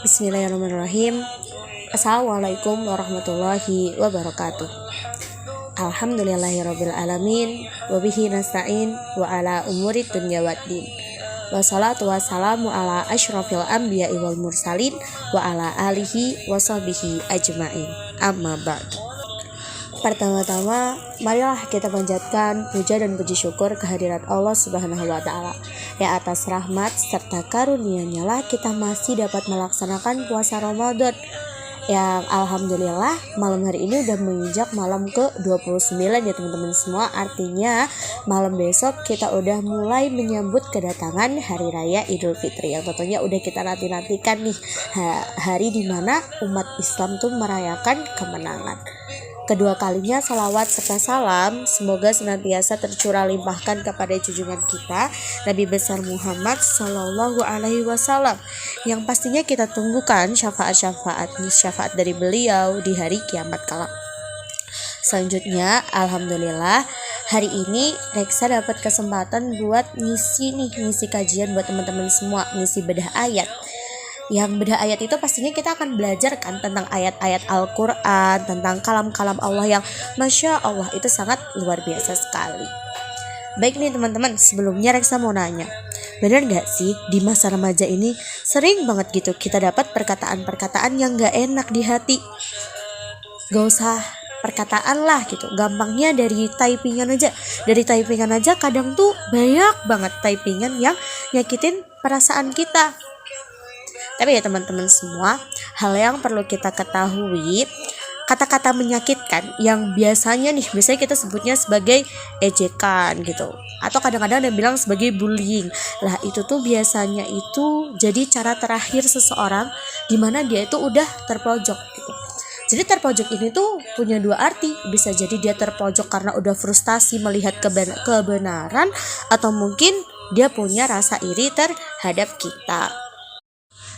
Bismillahirrahmanirrahim. Assalamualaikum warahmatullahi wabarakatuh. Alhamdulillahirabbil alamin wa bihi nasta'in wa ala umuri dunya waddin. Wassalatu wassalamu ala asyrafil anbiya'i wal mursalin wa ala alihi wa sahbihi ajmain. Amma ba'du. Pertama-tama, marilah kita panjatkan puja dan puji syukur kehadirat Allah Subhanahu wa taala. Ya, atas rahmat serta karunia-Nya lah kita masih dapat melaksanakan puasa Ramadan. Yang alhamdulillah malam hari ini udah menginjak malam ke-29 ya teman-teman semua. Artinya malam besok kita udah mulai menyambut kedatangan hari raya Idul Fitri yang tentunya udah kita nanti-nantikan nih, hari dimana umat Islam tuh merayakan kemenangan. Kedua kalinya salawat serta salam semoga senantiasa tercurah limpahkan kepada junjungan kita Nabi besar Muhammad Sallallahu Alaihi Wasallam, yang pastinya kita tunggukan syafaat dari beliau di hari kiamat kelak. Selanjutnya, alhamdulillah hari ini Reksa dapat kesempatan buat ngisi kajian buat teman-teman semua, ngisi bedah ayat. Yang bedah ayat itu pastinya kita akan belajar kan tentang ayat-ayat Al-Quran, tentang kalam-kalam Allah yang Masya Allah itu sangat luar biasa sekali. Baik nih teman-teman, sebelumnya Reksa mau nanya, benar gak sih di masa remaja ini sering banget gitu kita dapat perkataan-perkataan yang gak enak di hati? Gak usah perkataan lah gitu, gampangnya dari typingan aja kadang tuh banyak banget typingan yang nyakitin perasaan kita. Tapi ya teman-teman semua, hal yang perlu kita ketahui, kata-kata menyakitkan yang biasanya kita sebutnya sebagai ejekan gitu, atau kadang-kadang ada yang bilang sebagai bullying. Lah itu tuh biasanya itu jadi cara terakhir seseorang dimana dia itu udah terpojok gitu. Jadi terpojok ini tuh punya dua arti. Bisa jadi dia terpojok karena udah frustasi melihat kebenaran, atau mungkin dia punya rasa iri terhadap kita.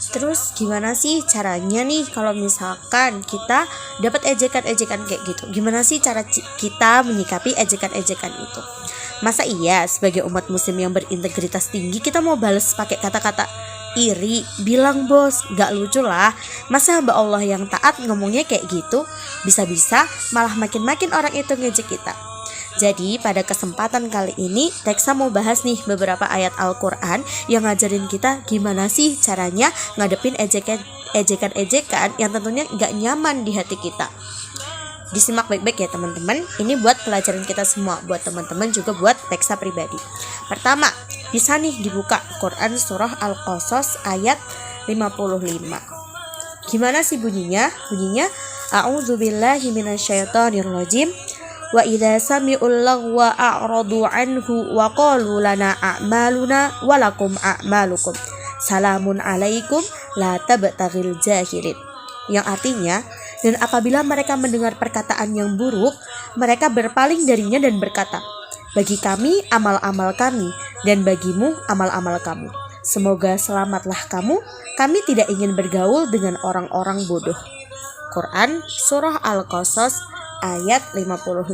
Terus gimana sih caranya nih kalau misalkan kita dapat ejekan-ejekan kayak gitu? Gimana sih cara kita menyikapi ejekan-ejekan itu? Masa iya sebagai umat muslim yang berintegritas tinggi kita mau balas pakai kata-kata iri? Bilang bos, gak lucu lah. Masa hamba Allah yang taat ngomongnya kayak gitu? Bisa-bisa malah makin-makin orang itu ngejek kita. Jadi pada kesempatan kali ini Reksa mau bahas nih beberapa ayat Al-Quran yang ngajarin kita gimana sih caranya ngadepin ejekan-ejekan yang tentunya gak nyaman di hati kita. Disimak baik-baik ya teman-teman. Ini buat pelajaran kita semua, buat teman-teman juga buat Reksa pribadi. Pertama, bisa nih dibuka Quran surah Al-Qasas ayat 55. Gimana sih bunyinya? Bunyinya A'udzubillahi minasyaitonirrajim. Wa idza sami'ul lagwa a'radu anhu wa qalu lana a'maluna wa lakum a'malukum salamun alaikum la tabtaghil jahilin. Yang artinya, dan apabila mereka mendengar perkataan yang buruk, mereka berpaling darinya dan berkata, bagi kami amal-amal kami dan bagimu amal-amal kamu. Semoga selamatlah kamu, kami tidak ingin bergaul dengan orang-orang bodoh. Quran surah Al-Qasas ayat 55.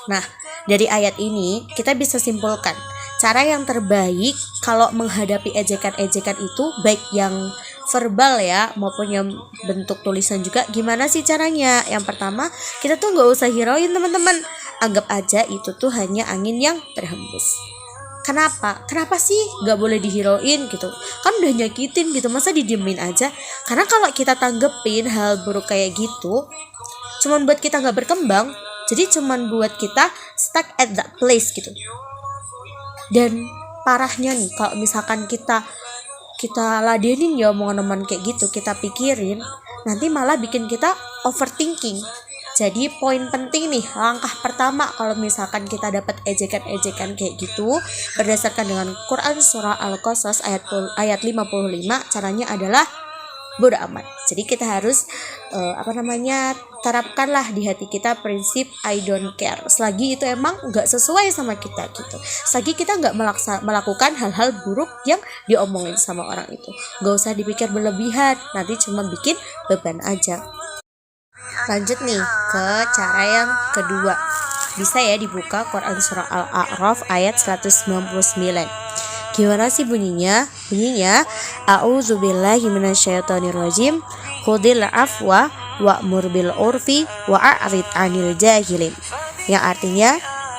Nah, dari ayat ini kita bisa simpulkan cara yang terbaik kalau menghadapi ejekan-ejekan itu, baik yang verbal ya maupun yang bentuk tulisan juga. Gimana sih caranya? Yang pertama, kita tuh gak usah hirauin teman-teman. Anggap aja itu tuh hanya angin yang berhembus. Kenapa sih gak boleh dihirauin gitu? Kan udah nyakitin gitu, masa didiemin aja? Karena kalau kita tanggepin hal buruk kayak gitu, cuman buat kita gak berkembang, jadi cuman buat kita stuck at that place gitu. Dan parahnya nih, kalau misalkan kita ladenin ya omongan teman kayak gitu, kita pikirin, nanti malah bikin kita overthinking. Jadi poin penting nih, langkah pertama kalau misalkan kita dapat ejekan-ejekan kayak gitu, berdasarkan dengan Quran surah Al-Qasas ayat 55, caranya adalah bodo amat. Jadi kita harus terapkanlah di hati kita prinsip I don't care. Selagi itu emang gak sesuai sama kita gitu. Selagi kita gak melakukan hal-hal buruk yang diomongin sama orang itu, gak usah dipikir berlebihan, nanti cuma bikin beban aja. Lanjut nih ke cara yang kedua. Bisa ya dibuka Quran surah Al-A'raf ayat 199. Gimana sih bunyinya? Bunyinya a'udzubillahi minasyaitonirrajim, khudil afwa wa'mur bil urfi wa'arid 'anil jahilin. Yang artinya,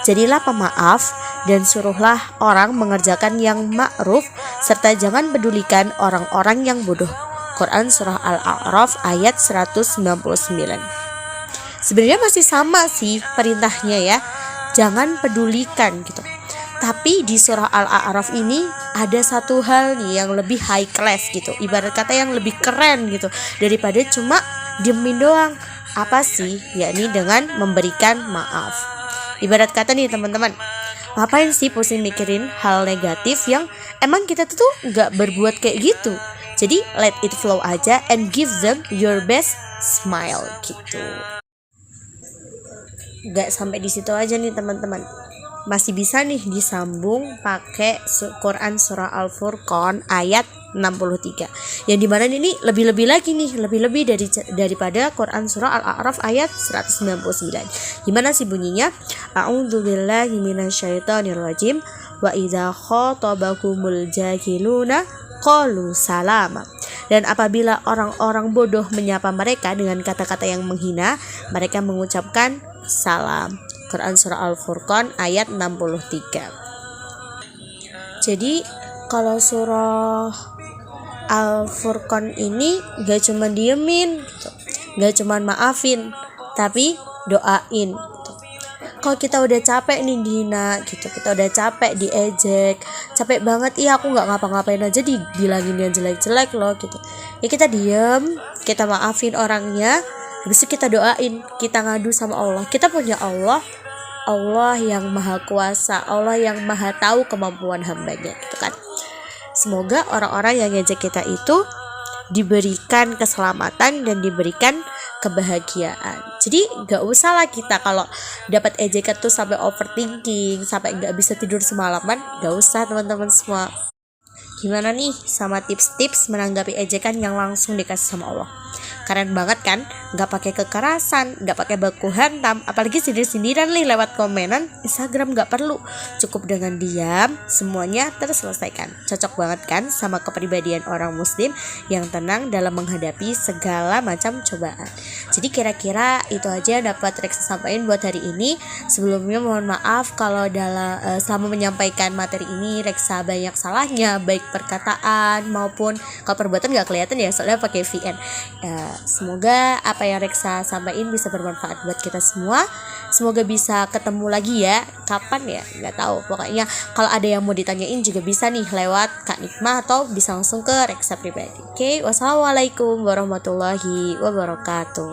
jadilah pemaaf dan suruhlah orang mengerjakan yang ma'ruf serta jangan pedulikan orang-orang yang bodoh. Quran surah Al-A'raf ayat 199. Sebenarnya masih sama sih perintahnya ya. Jangan pedulikan gitu. Tapi di surah Al-A'raf ini ada satu hal nih yang lebih high class gitu. Ibarat kata yang lebih keren gitu daripada cuma diemin doang. Apa sih? Yakni dengan memberikan maaf. Ibarat kata nih teman-teman, ngapain sih pusing mikirin hal negatif yang emang kita tuh gak berbuat kayak gitu. Jadi let it flow aja and give them your best smile gitu. Gak sampai di situ aja nih teman-teman. Masih bisa nih disambung pakai Quran surah Al-Furqan ayat 63. Yang dimana ini lebih-lebih lagi nih, lebih-lebih daripada Quran surah Al-A'raf ayat 199. Gimana sih bunyinya? A'udzubillahi minasyaitonirrajim wa idza khatabakumul jahiluna qalu salama. Dan apabila orang-orang bodoh menyapa mereka dengan kata-kata yang menghina, mereka mengucapkan salam. Quran surah Al-Furqan ayat 63. Jadi kalau surah Al-Furqan ini gak cuma diemin gitu, gak cuma maafin, tapi doain gitu. Kalau kita udah capek nih dihina gitu, kita udah capek diejek, capek banget, iya aku gak ngapa-ngapain aja dibilangin yang jelek-jelek loh gitu, ya kita diem, kita maafin orangnya. Habis itu kita doain, kita ngadu sama Allah. Kita punya Allah, Allah yang maha kuasa, Allah yang maha tahu kemampuan hambanya gitu kan. Semoga orang-orang yang ngejek kita itu diberikan keselamatan dan diberikan kebahagiaan. Jadi gak usah lah kita kalau dapat ejekan tuh sampai overthinking, sampai gak bisa tidur semalaman. Gak usah teman-teman semua. Gimana nih sama tips-tips menanggapi ejekan yang langsung dikasih sama Allah? Keren banget kan? Gak pakai kekerasan, gak pakai baku hantam, apalagi sindir-sindiran nih lewat komenan Instagram. Gak perlu, cukup dengan diam, semuanya terselesaikan. Cocok banget kan sama kepribadian orang muslim yang tenang dalam menghadapi segala macam cobaan. Jadi kira-kira itu aja dapat Reksa sampaikan buat hari ini. Sebelumnya mohon maaf kalau selama menyampaikan materi ini Reksa banyak salahnya, baik perkataan maupun kalau perbuatan gak kelihatan ya, soalnya pakai VN. Semoga apa yang Reksa sampaikan bisa bermanfaat buat kita semua. Semoga bisa ketemu lagi ya. Kapan ya? Gak tahu. Pokoknya kalau ada yang mau ditanyain juga bisa nih lewat Kak Nikmah atau bisa langsung ke Reksa pribadi. Oke, wassalamualaikum warahmatullahi wabarakatuh.